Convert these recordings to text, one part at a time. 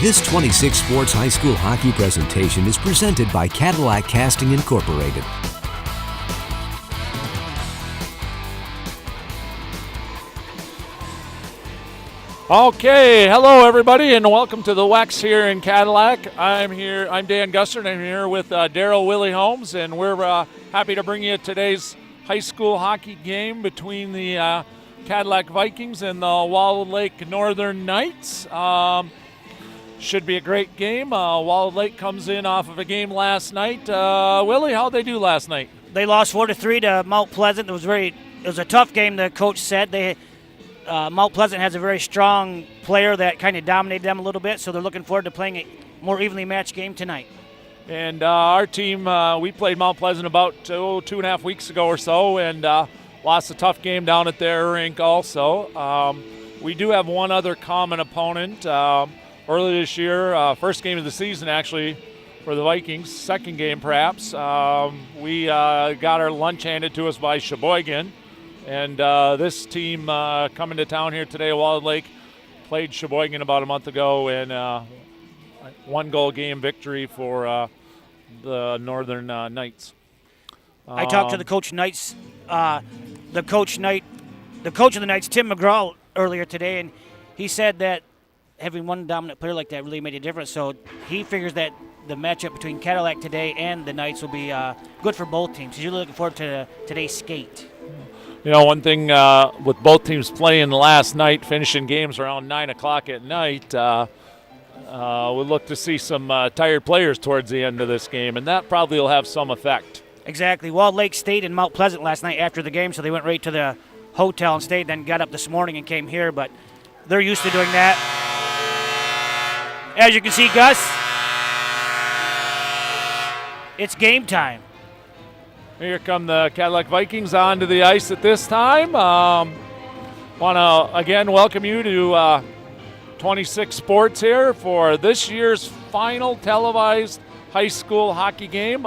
This 26 Sports High School Hockey presentation is presented by Cadillac Casting Incorporated. Okay, hello everybody, and welcome to the Wex here in Cadillac. I'm Dan Gustard. I'm here with Daryl Willie Holmes, and we're happy to bring you today's high school hockey game between the Cadillac Vikings and the Walled Lake Northern Knights. Should be a great game. Walled Lake comes in off of a game last night. Willie, how'd they do last night? They lost 4-3 to Mount Pleasant. It was a tough game, the coach said. Mount Pleasant has a very strong player that kind of dominated them a little bit, so they're looking forward to playing a more evenly matched game tonight. And our team, we played Mount Pleasant about 2.5 weeks ago or so, and lost a tough game down at their rink also. We do have one other common opponent. Early this year, first game of the season actually for the Vikings, second game perhaps, we got our lunch handed to us by Sheboygan. And this team coming to town here today, Walled Lake, played Sheboygan about a month ago, and one-goal game victory for the Northern Knights. I talked to the coach Knights, the coach of the Knights, Tim McGraw, earlier today, and he said that having one dominant player like that really made a difference. So he figures that the matchup between Cadillac today and the Knights will be good for both teams. He's really looking forward to today's skate. You know, one thing with both teams playing last night, finishing games around 9 o'clock at night, we'll look to see some tired players towards the end of this game, and that probably will have some effect. Exactly. Walled Lake stayed in Mount Pleasant last night after the game, so they went right to the hotel and stayed, then got up this morning and came here, but they're used to doing that. As you can see, Gus, it's game time. Here come the Cadillac Vikings onto the ice at this time. Want to again welcome you to 26 Sports here for this year's final televised high school hockey game.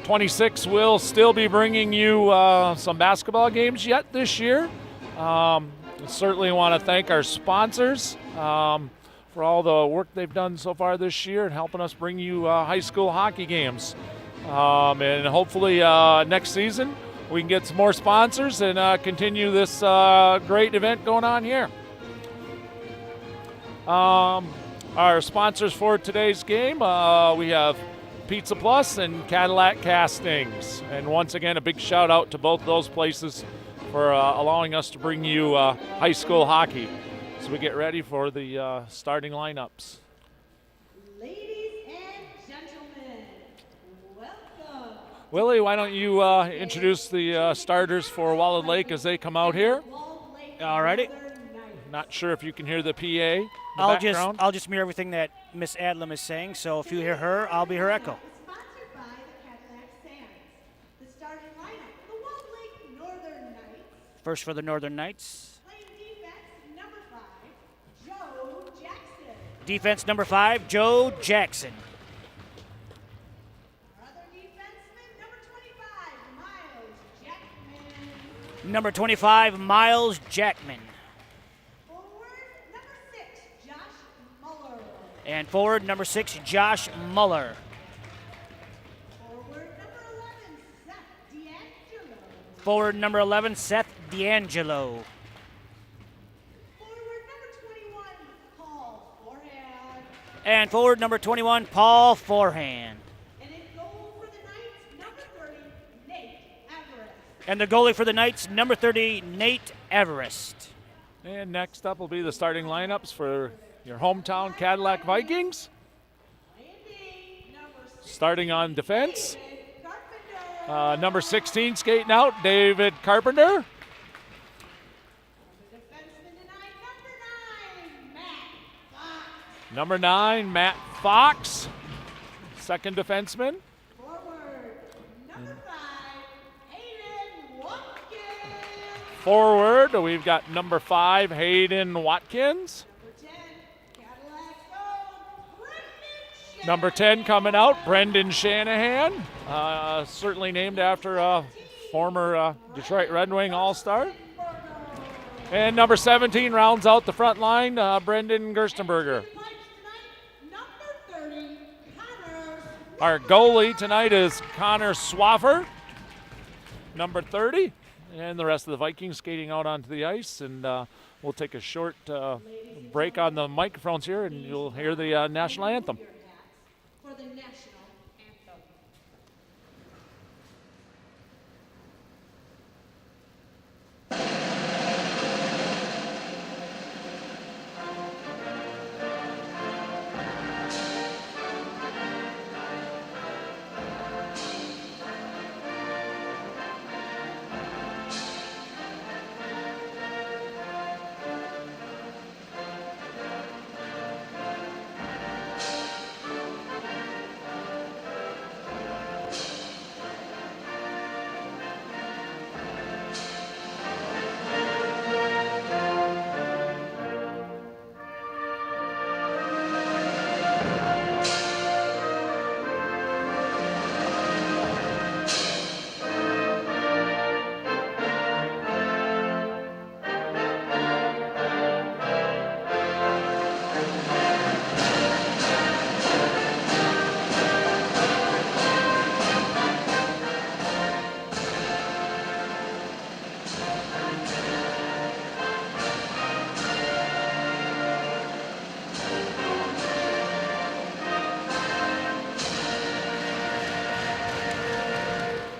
26 will still be bringing you some basketball games yet this year. Certainly want to thank our sponsors for all the work they've done so far this year and helping us bring you high school hockey games. And hopefully next season we can get some more sponsors and continue this great event going on here. Our sponsors for today's game, we have Pizza Plus and Cadillac Castings. And once again, a big shout out to both those places for allowing us to bring you high school hockey. So we get ready for the starting lineups. Willie, why don't you introduce the starters for Walled Lake as they come out here? All righty. Not sure if you can hear the PA in the background. I'll just mirror everything that Miss Adlam is saying, so if you hear her, I'll be her echo. Sponsored by the Cadillac Sands. The starting lineup, the Walled Lake Northern Knights. First for the Northern Knights. Playing defense, number 5, Joe Jackson. Defense number 5, Joe Jackson. Number 25, Miles Jackman. Forward, number 6, Josh Muller. And forward, number 6, Josh Muller. Forward, number 11, Seth D'Angelo. Forward, number 11, Seth D'Angelo. Forward, number 21, Paul Forehand. And forward, number 21, Paul Forehand. And in goal for the Knights, number 30, Nate Everett. And the goalie for the Knights, number 30, Nate Everest. And next up will be the starting lineups for your hometown Cadillac Vikings. Starting on defense, number 16 skating out, David Carpenter. Number 9, Matt Fox. Second defenseman. Forward, we've got number 5, Hayden Watkins. Number 10 coming out, Brendan Shanahan. Certainly named after a former Detroit Red Wing All-Star. And number 17 rounds out the front line, Brendan Gerstenberger. Number 30, Connor. Our goalie tonight is Connor Swaffer, number 30. And the rest of the Vikings skating out onto the ice. And we'll take a short break on the microphones here, and you'll hear the national anthem. For the national anthem.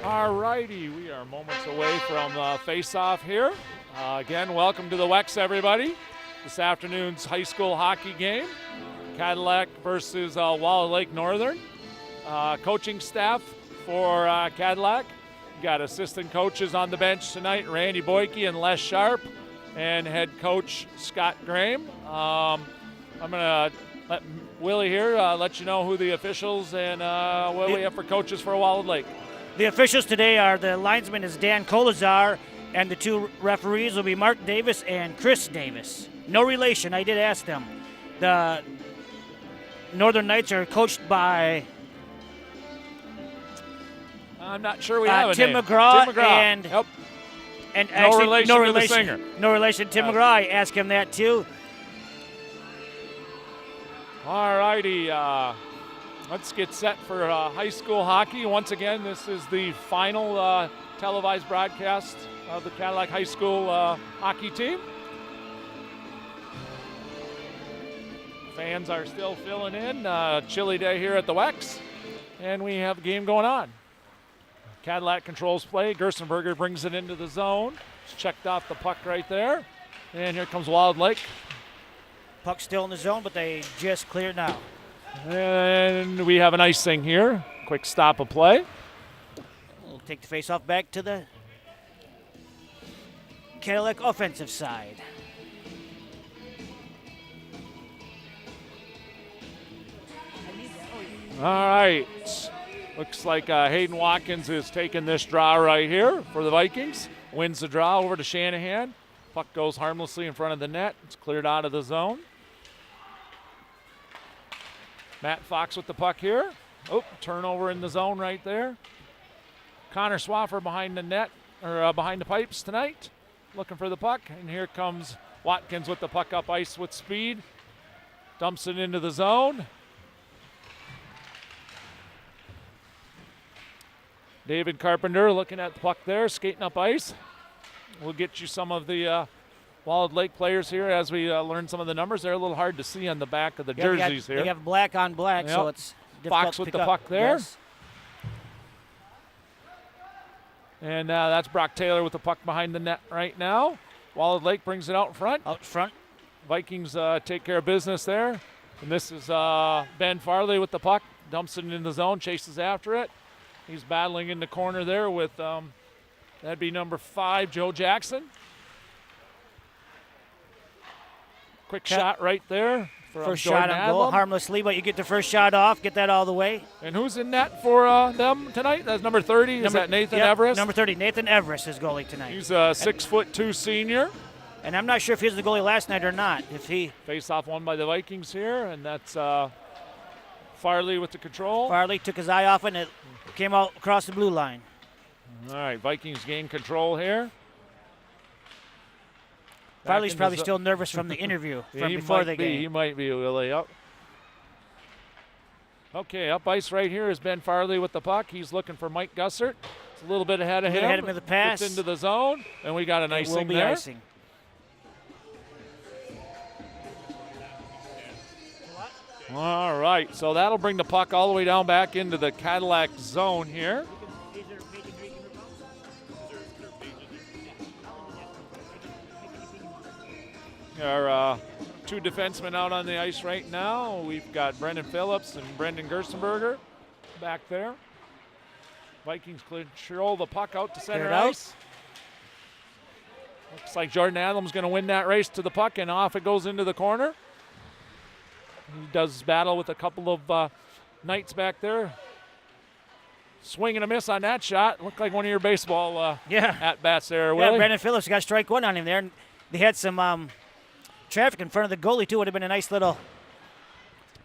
Alrighty, we are moments away from face-off here. Again, welcome to the WEX, everybody. This afternoon's high school hockey game, Cadillac versus Walla Lake Northern. Coaching staff for Cadillac. We got assistant coaches on the bench tonight, Randy Boyke and Les Sharp, and head coach Scott Graham. I'm going to let Willie here let you know who the officials and what we have for coaches for Walla Lake. The officials today are the linesman is Dan Kolazar, and the two referees will be Mark Davis and Chris Davis. No relation, I did ask them. The Northern Knights are coached by I'm not sure we have a Tim name. McGraw, Tim McGraw. and Yep. actually, relation to the singer. No relation. Tim McGraw, I asked him that too. All righty. Let's get set for high school hockey. Once again, this is the final televised broadcast of the Cadillac High School hockey team. Fans are still filling in. Chilly day here at the WEX, and we have a game going on. Cadillac controls play. Gerstenberger brings it into the zone. It's checked off the puck right there. And here comes Wild Lake. Puck's still in the zone, but they just cleared now. And we have an icing here. Quick stop of play. We'll take the face-off back to the Cadillac offensive side. All right. Looks like Hayden Watkins is taking this draw right here for the Vikings. Wins the draw over to Shanahan. Puck goes harmlessly in front of the net. It's cleared out of the zone. Matt Fox with the puck here. Oh, turnover in the zone right there. Connor Swaffer behind the net, or behind the pipes tonight, looking for the puck. And here comes Watkins with the puck up ice with speed. Dumps it into the zone. David Carpenter looking at the puck there, skating up ice. We'll get you some of the Wild Lake players here as we learn some of the numbers. They're a little hard to see on the back of the jerseys here. They have black on black, Yep. so it's difficult Fox to with pick the up. puck there. Yes. And that's Brock Taylor with the puck behind the net right now. Wild Lake brings it out front. Out front. Vikings take care of business there. And this is Ben Farley with the puck. Dumps it in the zone, chases after it. He's battling in the corner there with, that'd be number 5, Joe Jackson. Quick shot right there. First shot on goal, harmlessly, but you get the first shot off, get that all the way. And who's in net for them tonight? That's number 30. Is that Nathan Everest? Number 30, Nathan Everest is goalie tonight. He's a 6'2" senior. And I'm not sure if he was the goalie last night or not. Face-off won by the Vikings here, and that's Farley with the control. Farley took his eye off it, and it came out across the blue line. All right, Vikings gain control here. Farley's probably still nervous from the interview from before the game. He might be, Willie. Yep. Okay, up ice right here is Ben Farley with the puck. He's looking for Mike Gussert. It's a little bit ahead of him. Ahead of him in the pass. Gets into the zone, and we got an icing there. Icing. All right, so that'll bring the puck all the way down back into the Cadillac zone here. Our two defensemen out on the ice right now. We've got Brendan Phillips and Brendan Gerstenberger back there. Vikings control the puck out to center ice. Looks like Jordan Adams going to win that race to the puck, and off it goes into the corner. He does battle with a couple of Knights back there. Swing and a miss on that shot. Looked like one of your baseball at-bats there, Willie. Yeah, Brendan Phillips got strike one on him there. And they had some traffic in front of the goalie, too. Would have been a nice little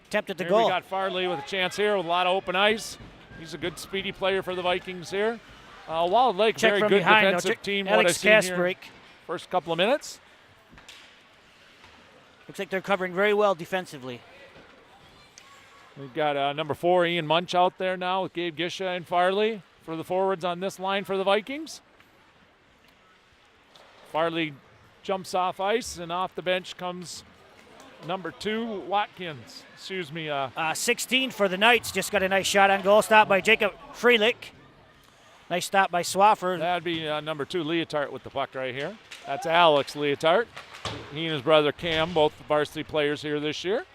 attempt at the goal. We got Farley with a chance here with a lot of open ice. He's a good, speedy player for the Vikings here. Wild Lake, very good defensive team. Alex Kasparek. First couple of minutes. Looks like they're covering very well defensively. We've got number 4, Ian Munch, out there now with Gabe Gisha and Farley for the forwards on this line for the Vikings. Farley jumps off ice, and off the bench comes number 2, Watkins. 16 for the Knights. Just got a nice shot on goal. Stop by Jacob Freelick. Nice stop by Swaffer. That'd be number 2, Leotart, with the puck right here. That's Alex Leotart. He and his brother Cam, both varsity players here this year.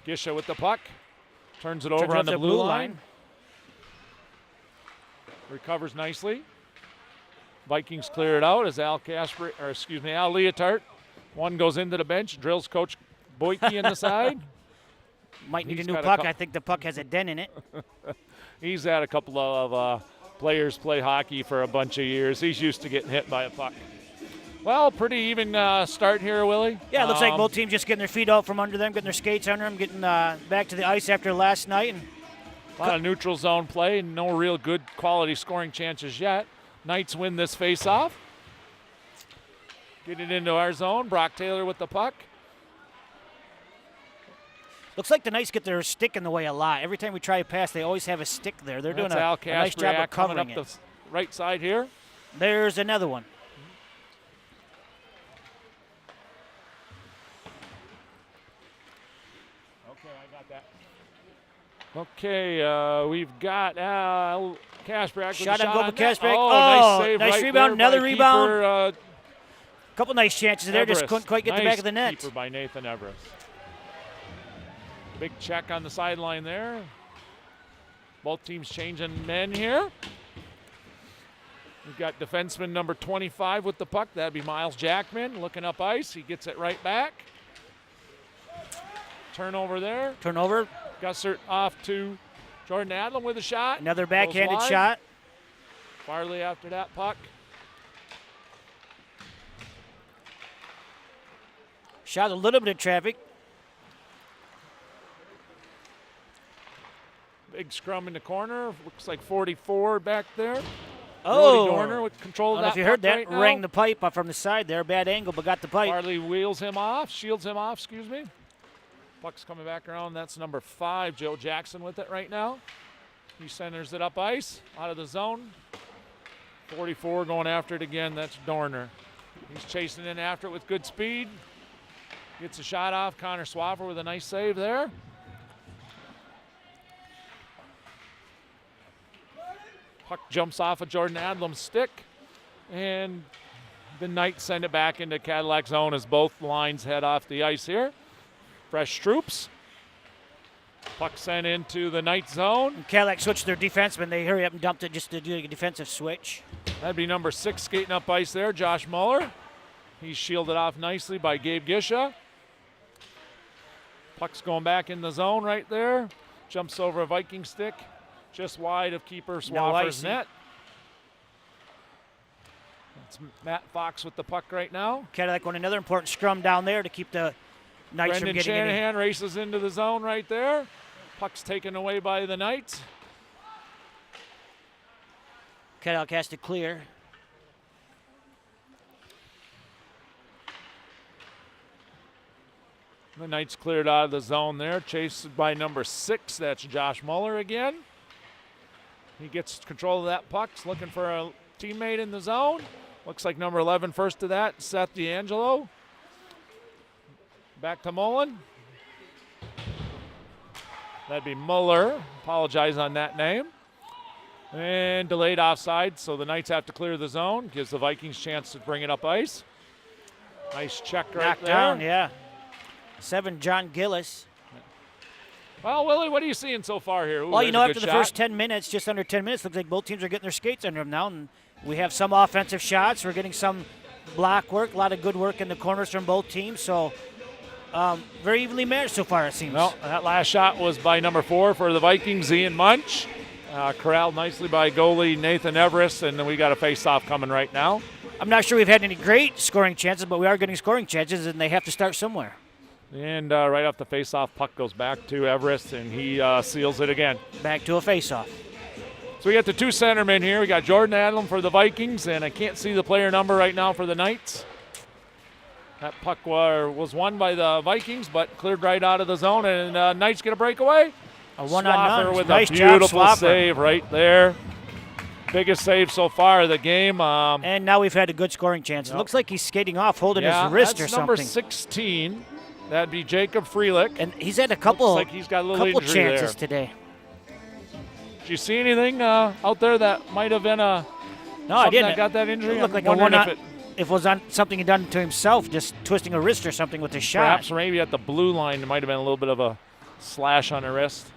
Gisha with the puck. Turns it over on the blue line. Recovers nicely. Vikings clear it out as Al Leotart. One goes into the bench, drills Coach Boyke in the side. Might need a new puck. I think the puck has a dent in it. He's had a couple of players play hockey for a bunch of years. He's used to getting hit by a puck. Well, pretty even start here, Willie. Yeah, it looks like both teams just getting their feet out from under them, getting their skates under them, getting back to the ice after last night. And a lot of neutral zone play, no real good quality scoring chances yet. Knights win this face-off. Get it into our zone. Brock Taylor with the puck. Looks like the Knights get their stick in the way a lot. Every time we try to pass, they always have a stick there. They're doing a nice job of covering up the right side here. There's another one. Okay, we've got Kasparek. Shot on goal for Kasparek. Oh, nice save. Nice right rebound. Another rebound. Keeper, couple nice chances there. Just couldn't quite get the back of the net. Keeper by Nathan Everest. Big check on the sideline there. Both teams changing men here. We've got defenseman number 25 with the puck. That'd be Miles Jackman looking up ice. He gets it right back. Turnover there. Turnover. Gussert off to Jordan Adlam with a shot. Another backhanded shot. Farley after that puck. Shot a little bit of traffic. Big scrum in the corner. Looks like 44 back there. Oh, Brody Dorner with control of that. If you heard that, right rang the pipe from the side there. Bad angle, but got the pipe. Farley wheels him off, shields him off, excuse me. Puck's coming back around. That's number 5, Joe Jackson with it right now. He centers it up ice, out of the zone. 44 going after it again. That's Dorner. He's chasing in after it with good speed. Gets a shot off. Connor Swaffer with a nice save there. Puck jumps off of Jordan Adlam's stick. And the Knights send it back into Cadillac zone as both lines head off the ice here. Fresh troops. Puck sent into the Knights zone. And Cadillac switched their defenseman. They hurry up and dumped it just to do a defensive switch. That'd be number 6 skating up ice there, Josh Muller. He's shielded off nicely by Gabe Gisha. Puck's going back in the zone right there. Jumps over a Viking stick, just wide of keeper Swaffer's net. That's Matt Fox with the puck right now. Cadillac won another important scrum down there to keep the Knights from getting Shanahan races into the zone right there. Puck's taken away by the Knights. Cadillac has to clear. The Knights cleared out of the zone there, chased by number 6. That's Josh Muller again. He gets control of that puck, looking for a teammate in the zone. Looks like number 11 first to that, Seth D'Angelo. Back to Mullen. That'd be Muller. Apologize on that name. And delayed offside, so the Knights have to clear the zone. Gives the Vikings chance to bring it up ice. Nice check right Knocked there. down, yeah. 7, John Gillis. Well, Willie, what are you seeing so far here? Ooh, Well, you there's know, a after good the shot. first 10 minutes, just under 10 minutes, looks like both teams are getting their skates under them now. And we have some offensive shots. We're getting some block work, a lot of good work in the corners from both teams. So very evenly matched so far, it seems. Well, that last shot was by number 4 for the Vikings, Ian Munch. Corralled nicely by goalie Nathan Everest, and then we got a face-off coming right now. I'm not sure we've had any great scoring chances, but we are getting scoring chances, and they have to start somewhere. And right off the face-off, puck goes back to Everest, and he seals it again. Back to a face-off. So we got the 2 centermen here. We got Jordan Adlam for the Vikings, and I can't see the player number right now for the Knights. That puck was won by the Vikings, but cleared right out of the zone, and Knights get a breakaway. A one-on-none. Swaffer with Nice a job, beautiful Swaffer. save right there. Biggest save so far of the game. And now we've had a good scoring chance. It Yep. looks like he's skating off, holding Yeah, his wrist that's or number something. 16. That'd be Jacob Freelick. And he's had a couple, Looks like he's got a little couple injury chances there. today. Did you see anything out there that might have been No, I something didn't. that got that injury? It looked I'm like a wondering one-on. if If it was on something he done to himself, just twisting a wrist or something with a shot. perhaps maybe at the blue line there might have been a little bit of a slash on the wrist.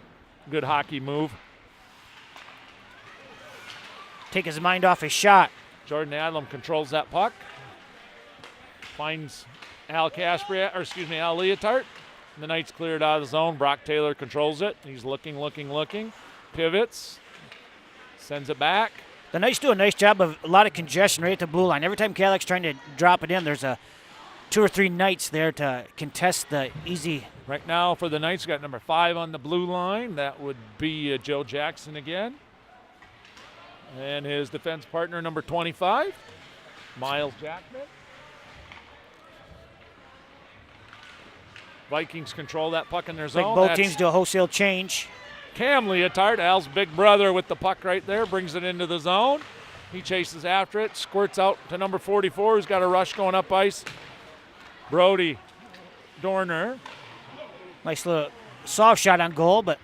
Good hockey move. Take his mind off his shot. Jordan Adlam controls that puck. Finds Al Leotard. The Knights cleared out of the zone. Brock Taylor controls it. He's looking. Pivots. Sends it back. The Knights do a nice job of a lot of congestion right at the blue line. Every time Cadillac's trying to drop it in, there's 2 or 3 Knights there to contest the easy. Right now for the Knights, got number 5 on the blue line. That would be Joe Jackson again. And his defense partner, number 25, Miles Jackman. Vikings control that puck in their It's like zone. both That's teams do a wholesale change. Cam Leotard, Al's big brother, with the puck right there, brings it into the zone. He chases after it, squirts out to number 44, who's got a rush going up ice. Brody Dorner. Nice little soft shot on goal, but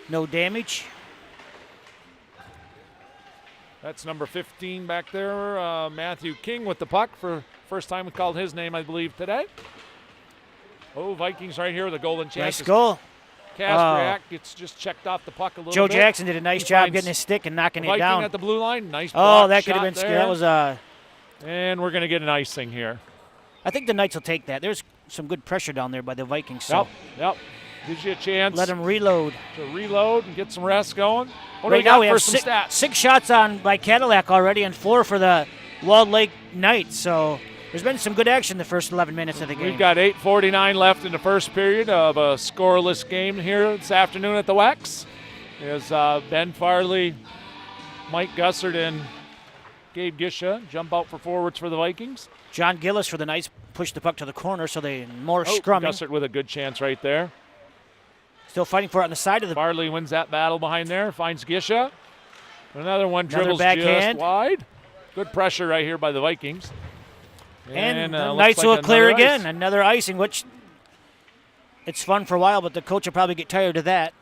no damage. That's number 15 back there, Matthew King with the puck for first time we called his name, I believe, today. Oh, Vikings right here with a golden chance. Nice goal. Kaspriak gets just checked off the puck a little Joe bit. Jackson did a nice He job finds getting his stick and knocking it Viking down. at the blue line. Nice Oh, block that could have shot been scary. there. That was And we're going to get an icing here. I think the Knights will take that. There's some good pressure down there by the Vikings. So Yep. Gives you a chance let them reload. to reload and get some rest going. What do Right we now got we for have some stats? 6 shots on by Cadillac already and 4 for the Walled Lake Knights. So there's been some good action the first 11 minutes of the game. We've got 8:49 left in the first period of a scoreless game here this afternoon at the Wex. As Ben Farley, Mike Gussert, and Gabe Gisha jump out for forwards for the Vikings. John Gillis for the Knights pushed the puck to the corner, so they more Oh, scrumming. Gussert with a good chance right there. Still fighting for it on the side of the. Farley wins that battle behind there, finds Gisha. Another one Another dribbles backhand. just wide. Good pressure right here by the Vikings. And the looks Knights like will clear another again. ice. Another icing, which it's fun for a while, but the coach will probably get tired of that.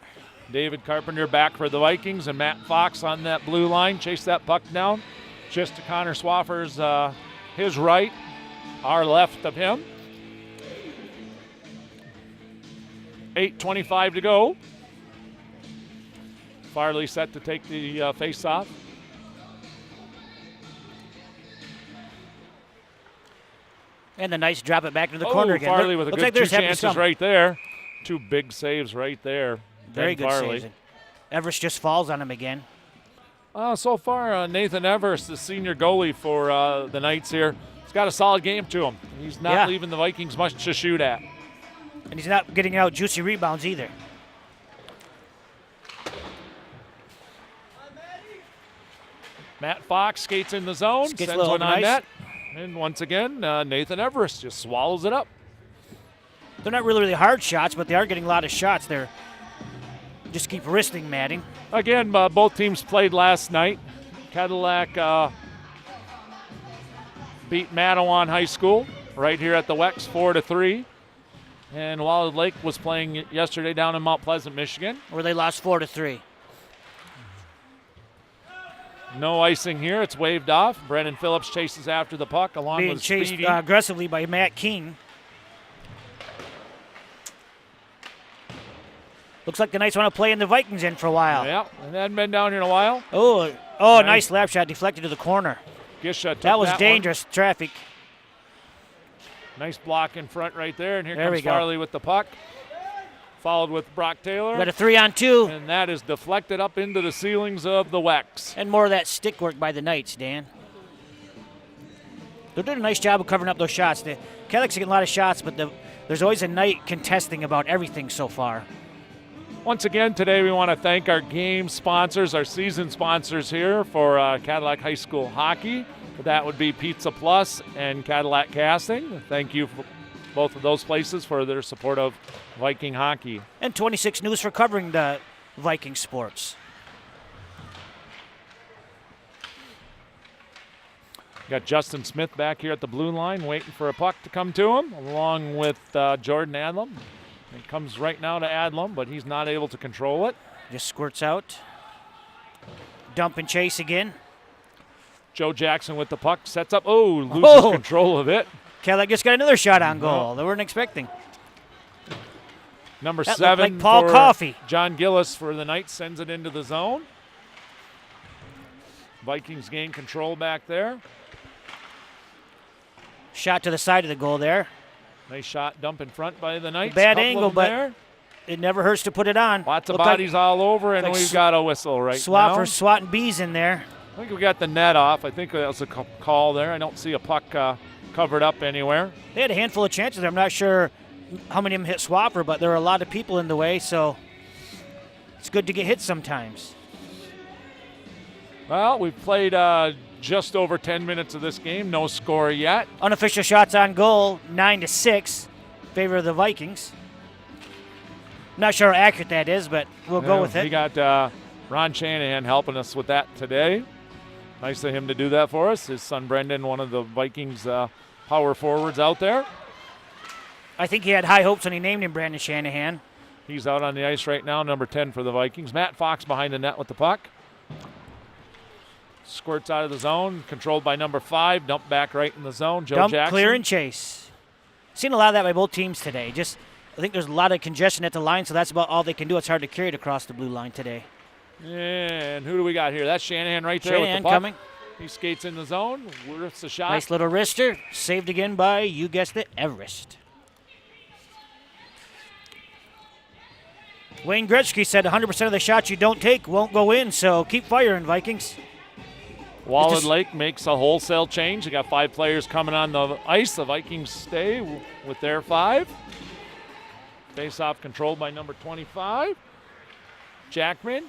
David Carpenter back for the Vikings, and Matt Fox on that blue line. Chase that puck down just to Connor Swaffer's his right, our left of him. 8:25 to go. Farley set to take the face-off. And the Knights drop it back into the corner again. Farley with a Looks good like 2 there's having chances some right there. 2 big saves right there. Very Ben good Farley. saves. Everest just falls on him again. So far, Nathan Everest, the senior goalie for the Knights here, he's got a solid game to him. He's not leaving the Vikings much to shoot at. And he's not getting out juicy rebounds either. Matt Fox skates in the zone, Skates a sends little one on nice. net. And once again, Nathan Everest just swallows it up. They're not really hard shots, but they are getting a lot of shots. They're just keep wristing Matting. Again, both teams played last night. Cadillac beat Mattawan High School right here at the Wex 4-3. And Walled Lake was playing yesterday down in Mount Pleasant, Michigan, where they lost 4-3. No icing here. It's waved off. Brennan Phillips chases after the puck along Being with chased Speedy. aggressively by Matt King. Looks like the Knights want to play in the Vikings in for a while. Yeah, and they hadn't been down here in a while. Oh, nice lap shot deflected to the corner. Gisha took That was one. dangerous traffic. Nice block in front right there, and here There we comes go. Farley with the puck. Followed with Brock Taylor. Got a 3-on-2. And that is deflected up into the ceilings of the Wex. And more of that stick work by the Knights, Dan. They're doing a nice job of covering up those shots. The Cadillac's getting a lot of shots, but there's always a Knight contesting about everything so far. Once again, today we want to thank our game sponsors, our season sponsors here for Cadillac High School Hockey. That would be Pizza Plus and Cadillac Casting. Thank you for both of those places for their support of Viking hockey. And 26 News for covering the Viking sports. Got Justin Smith back here at the blue line waiting for a puck to come to him, along with Jordan Adlam. It comes right now to Adlam, but he's not able to control it. Just squirts out. Dump and chase again. Joe Jackson with the puck, sets up. Loses control of it. Cadillac just got another shot on goal. They weren't expecting. Number That 7 looked like Paul for Coffey. John Gillis for the Knights sends it into the zone. Vikings gain control back there. Shot to the side of the goal there. Nice shot dump in front by the Knights. Bad Couple angle, of them but there. it never hurts to put it on. Lots of Looked bodies all over, and like we've got a whistle right Swat now. for swatting bees in there. I think we got the net off. I think that was a call there. I don't see a puck covered up anywhere. They had a handful of chances. I'm not sure how many of them hit Swapper, but there were a lot of people in the way, so it's good to get hit sometimes. Well, we've played just over 10 minutes of this game. No score yet. Unofficial shots on goal, 9-6, favor of the Vikings. Not sure how accurate that is, but we'll go with it. We got Ron Shanahan helping us with that today. Nice of him to do that for us. His son Brendan, one of the Vikings power forwards out there. I think he had high hopes when he named him Brandon Shanahan. He's out on the ice right now, number 10 for the Vikings. Matt Fox behind the net with the puck. Squirts out of the zone, controlled by number 5. Dump back right in the zone. Joe Dump, Jackson. clear, and chase. Seen a lot of that by both teams today. I think there's a lot of congestion at the line, so that's about all they can do. It's hard to carry it across the blue line today. And who do we got here? That's Shanahan right there Shanahan with the puck. coming. He skates in the zone, whiffs a shot. Nice little wrister. Saved again by, you guessed it, Everest. Wayne Gretzky said 100% of the shots you don't take won't go in, so keep firing, Vikings. Walled Lake makes a wholesale change. They got 5 players coming on the ice. The Vikings stay with their 5. Face-off controlled by number 25. Jackman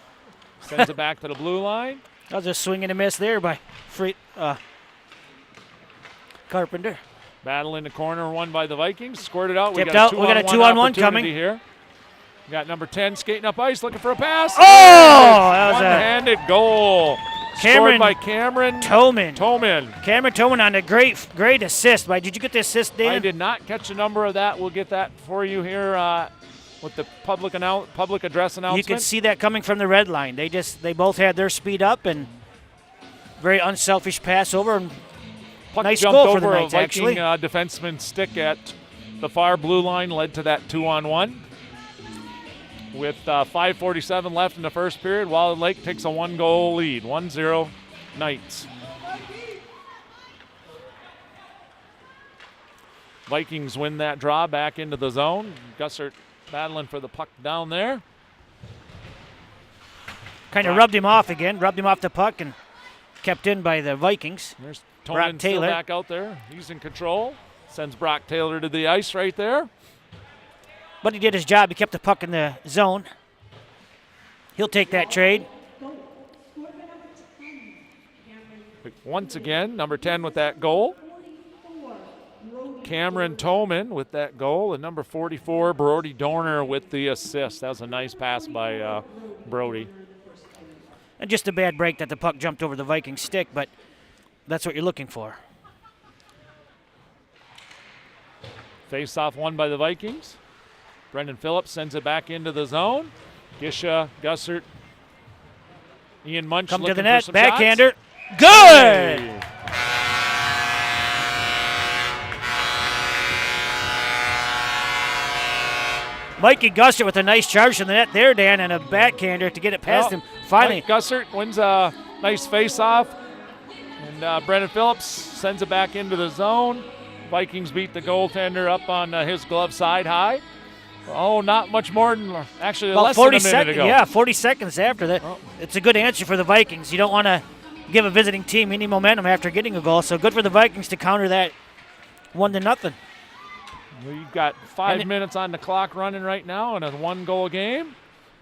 sends it back to the blue line. That was a swing and a miss there by Carpenter. Battle in the corner, won by the Vikings. Squirted out. Tipped out. We got a 2-on-1 coming here. We got number 10 skating up ice, looking for a pass. Oh, that was a one-handed goal. Scored by Cameron Toman. Cameron Toman on a great assist. Did you get the assist, Dan? I did not catch a number of that. We'll get that for you here with the public address announcement. You can see that coming from the red line. They both had their speed up and very unselfish pass over. And puck nice jumped goal for the over Knights, a actually. Viking defenseman's stick at the far blue line, led to that 2-on-1. With 5:47 left in the first period, Walled Lake takes a 1-goal lead, 1-0 Knights. Vikings win that draw back into the zone. Gussert battling for the puck down there. Kind of rubbed him off again, rubbed him off the puck and kept in by the Vikings. There's Brock Toman still Taylor. back out there. He's in control. Sends Brock Taylor to the ice right there. But he did his job. He kept the puck in the zone. He'll take that trade. Once again, number 10 with that goal. Cameron Toman with that goal, and number 44, Brody Dorner with the assist. That was a nice pass by Brody. And just a bad break that the puck jumped over the Viking stick, but that's what you're looking for. Face-off won by the Vikings. Brendan Phillips sends it back into the zone. Gisha, Gussert, Ian Munch Come to looking the net, for some backhander. shots. Good! Hey. Mikey Gussert with a nice charge to the net there, Dan, and a backhander to get it past him. Finally. Mike Gussert wins a nice face-off. And Brendan Phillips sends it back into the zone. Vikings beat the goaltender up on his glove side high. Oh, not much more than actually About less 40 than a minute ago. Yeah, 40 seconds after that. Oh. It's a good answer for the Vikings. You don't want to give a visiting team any momentum after getting a goal, so good for the Vikings to counter that 1-0. We've got 5 minutes on the clock running right now in a one-goal game.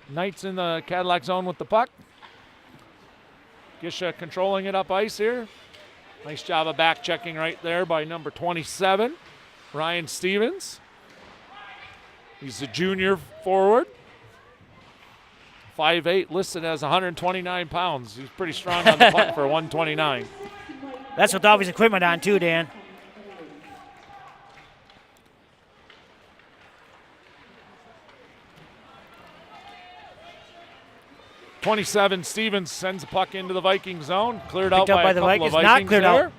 Knights in the Cadillac zone with the puck. Gisha controlling it up ice here. Nice job of back checking right there by number 27, Ryan Stevens. He's a junior forward. 5'8", listed as 129 pounds. He's pretty strong on the puck for 129. That's with all his equipment on too, Dan. .27 Stevens sends the puck into the Viking zone. Cleared out Picked up by by a the couple Vikings. of Not Vikings cleared there. out.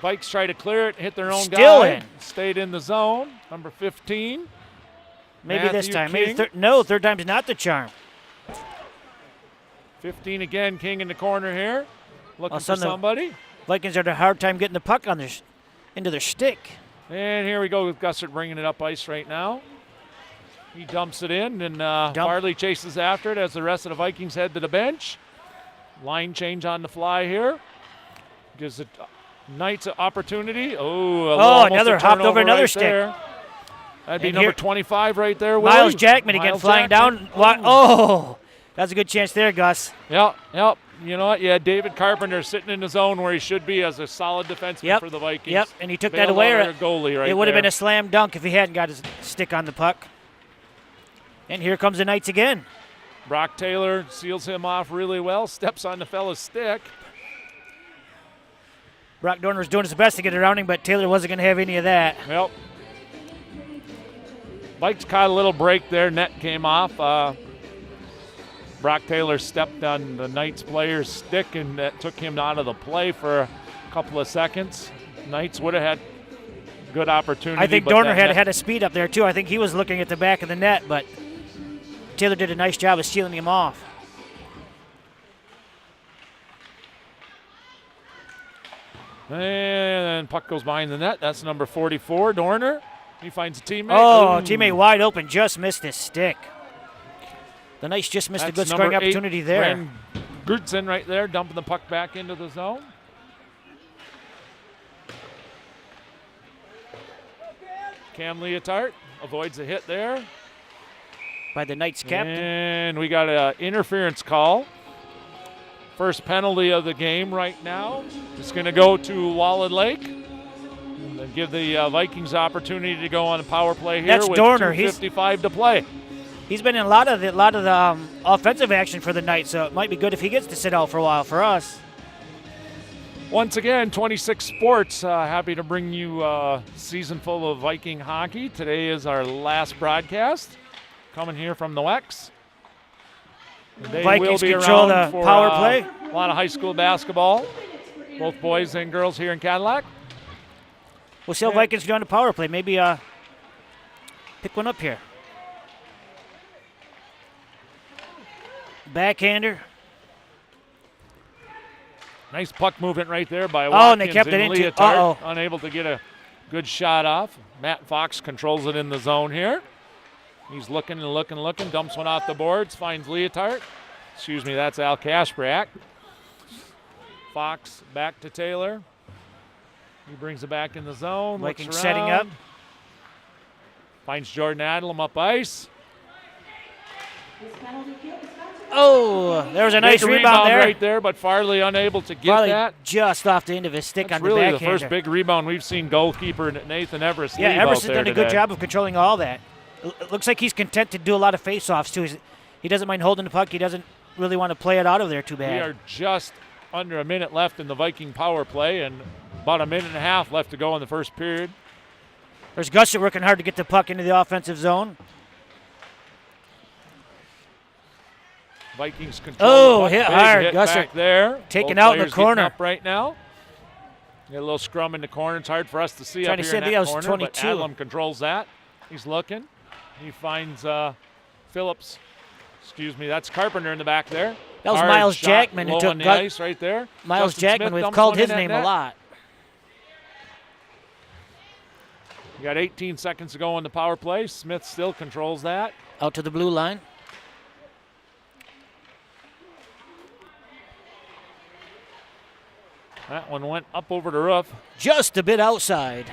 Vikes try to clear it, hit their own Still guy. in. Stayed in the zone. Number 15. Maybe this Matthew time. King. Maybe no, third time's not the charm. 15 again, King in the corner here. Looking for sudden the somebody. Vikings had a hard time getting the puck on into their stick. And here we go with Gussert bringing it up ice right now. He dumps it in, and Farley chases after it as the rest of the Vikings head to the bench. Line change on the fly here. Gives the Knights an opportunity. Another hopped over another stick. There. That'd be And number here- 25 right there, Willie. Miles Jackman again flying down. That's a good chance there, Gus. Yep. You know what? Yeah, David Carpenter sitting in the zone where he should be as a solid defenseman for the Vikings. Yep, and he took Bailed that away. out our goalie right it would have there. been a slam dunk if he hadn't got his stick on the puck. And here comes the Knights again. Brock Taylor seals him off really well, steps on the fella's stick. Brock Dorner was doing his best to get around him, but Taylor wasn't going to have any of that. Yep. Vikes caught a little break there. Net came off. Brock Taylor stepped on the Knights player's stick, and that took him out of the play for a couple of seconds. Knights would have had good opportunity. I think but Dorner that had a speed up there, too. I think he was looking at the back of the net, but Taylor did a nice job of sealing him off. And puck goes behind the net. That's number 44, Dorner. He finds a teammate. Teammate wide open, just missed his stick. The Knights just missed a good scoring number 8, opportunity there. Ren Goodson right there, dumping the puck back into the zone. Cam Leotard avoids a hit there. By the Knights captain. And we got an interference call. First penalty of the game right now. It's going to go to Wallen Lake. And give the Vikings opportunity to go on a power play here. That's with Dorner. 2:55 to play. He's been in a lot of the offensive action for the Knights, so it might be good if he gets to sit out for a while for us. Once again, 26 Sports, happy to bring you a season full of Viking hockey. Today is our last broadcast, coming here from the Wex. They Vikings will be control around the for, power play. A lot of high school basketball, both boys and girls here in Cadillac. We'll see how Vikings do on the power play. Maybe pick one up here. Backhander. Nice puck movement right there by Watkins and they kept it into. Leotard, unable to get a good shot off. Matt Fox controls it in the zone here. He's looking and looking, dumps one off the boards, finds Leotard. Excuse me, that's Al Kashbrak. Fox back to Taylor. He brings it back in the zone. Vikings looks setting around. up. Finds Jordan Adlam up ice. Oh, there was a nice rebound there. Right there, but Farley unable to get Farley that. Just off the end of his stick That's on the really backhander. the first big rebound we've seen goalkeeper Nathan Everest Yeah, leave Everest out has there done a good today. job of controlling all that. It looks like he's content to do a lot of face-offs, too. He doesn't mind holding the puck. He doesn't really want to play it out of there too bad. We are just under a minute left in the Viking power play and about a minute and a half left to go in the first period. There's Gusser working hard to get the puck into the offensive zone. Vikings control. Hit Big hard. hit Gusser back there. taken Both out in the players getting corner. up right now. Get a little scrum in the corner. It's hard for us to see Trying up to here in see, that that was corner, 22. but Adlam controls that. He's looking. He finds Phillips. Excuse me, that's Carpenter in the back there. That was Hard Miles shot, Jackman who low took on the ice right there. Miles Justin Jackman, Smith we've dumps called one his in that name a net. lot. You got 18 seconds to go in the power play. Smith still controls that. Out to the blue line. That one went up over the roof. Just a bit outside.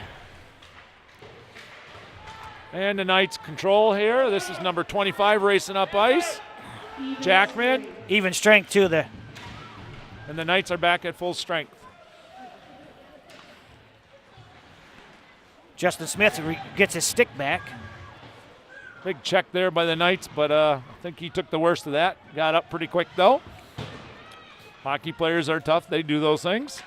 And the Knights control here. This is number 25 racing up ice. Jackman. Even strength, too, there. And the Knights are back at full strength. Justin Smith gets his stick back. Big check there by the Knights, but I think he took the worst of that. Got up pretty quick, though. Hockey players are tough. They do those things.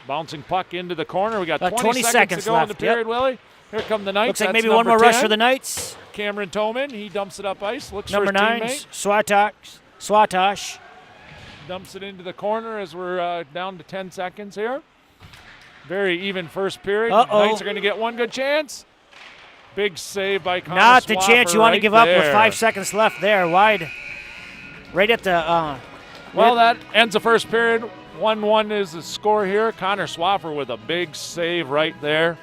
Bouncing puck into the corner. We got 20 seconds to go in the left, period, Willie. Here come the Knights. Looks like That's maybe one more number rush 10. for the Knights. Cameron Toman, he dumps it up ice. Looks Number for his 9, teammate. Swatosh. Dumps it into the corner as we're down to 10 seconds here. Very even first period. Uh-oh. Knights are going to get one good chance. Big save by Connor Not the Swaffer chance you want to right give up with there. 5 seconds left there. Wide. Right at the... Well, that ends the first period. 1-1 is the score here. Connor Swaffer with a big save right there.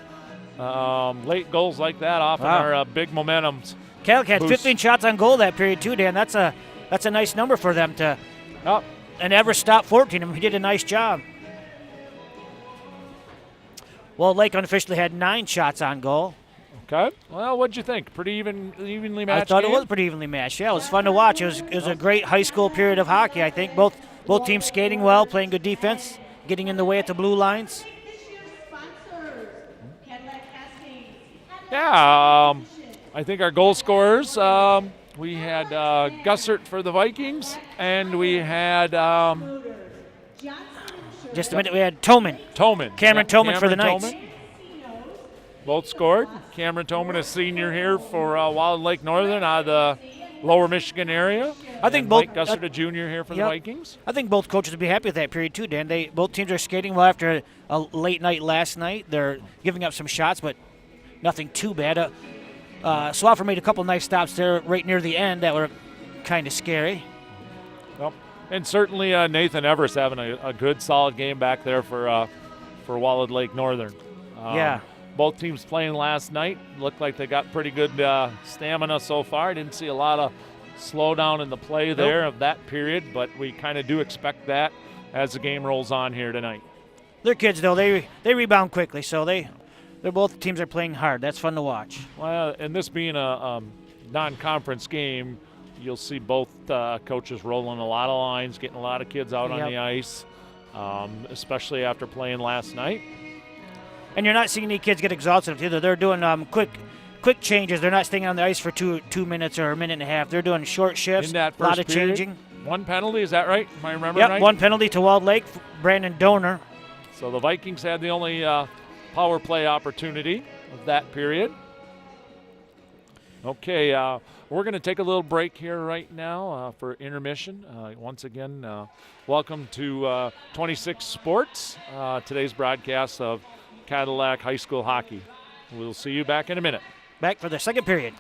Late goals like that often are big momentums. Cadillac had Boost. 15 shots on goal that period too, Dan. That's a nice number for them to... Oh, And Everest stopped 14 him. He did a nice job. Well, Lake unofficially had 9 shots on goal. okay. Well, what'd you think? Pretty evenly matched I thought game? it was pretty evenly matched. Yeah, it was fun to watch. It was a great high school period of hockey, I think. Both teams skating well, playing good defense, getting in the way at the blue lines. This year's sponsors, Cadillac Casting. Yeah, I think our goal scorers, we had Gussert for the Vikings, and we had Just a minute, we had Toman. Toman. Cameron Yeah, Toman for the Cameron Knights. Toman. Both scored. Cameron Toman, a senior here for Wild Lake Northern out of the Lower Michigan area. I think And both- Mike Gussert, a junior here for the Yep. Vikings. I think both coaches would be happy with that period too, Dan. Both teams are skating well after a late night last night. They're giving up some shots, but nothing too bad. Swaffer made a couple nice stops there right near the end that were kind of scary. Well, and certainly Nathan Everest having a good, solid game back there for Wild Lake Northern. Yeah. Both teams playing last night. Looked like they got pretty good stamina so far. I didn't see a lot of slowdown in the play there of that period, but we kind of do expect that as the game rolls on here tonight. They're kids though. They rebound quickly, so they're both teams are playing hard. That's fun to watch. Well, and this being a non-conference game, you'll see both coaches rolling a lot of lines, getting a lot of kids out on the ice, especially after playing last night. And you're not seeing any kids get exhausted either. They're doing quick changes. They're not staying on the ice for two minutes or a minute and a half. They're doing short shifts. In that a lot first of period, changing. one penalty, is that right? Am I remembering right? Yep, one penalty to Walled Lake, Brandon Donor. So the Vikings had the only power play opportunity of that period. Okay, we're going to take a little break here right now for intermission. Once again, welcome to 26 Sports, today's broadcast of Cadillac High School Hockey. We'll see you back in a minute. Back for the second period.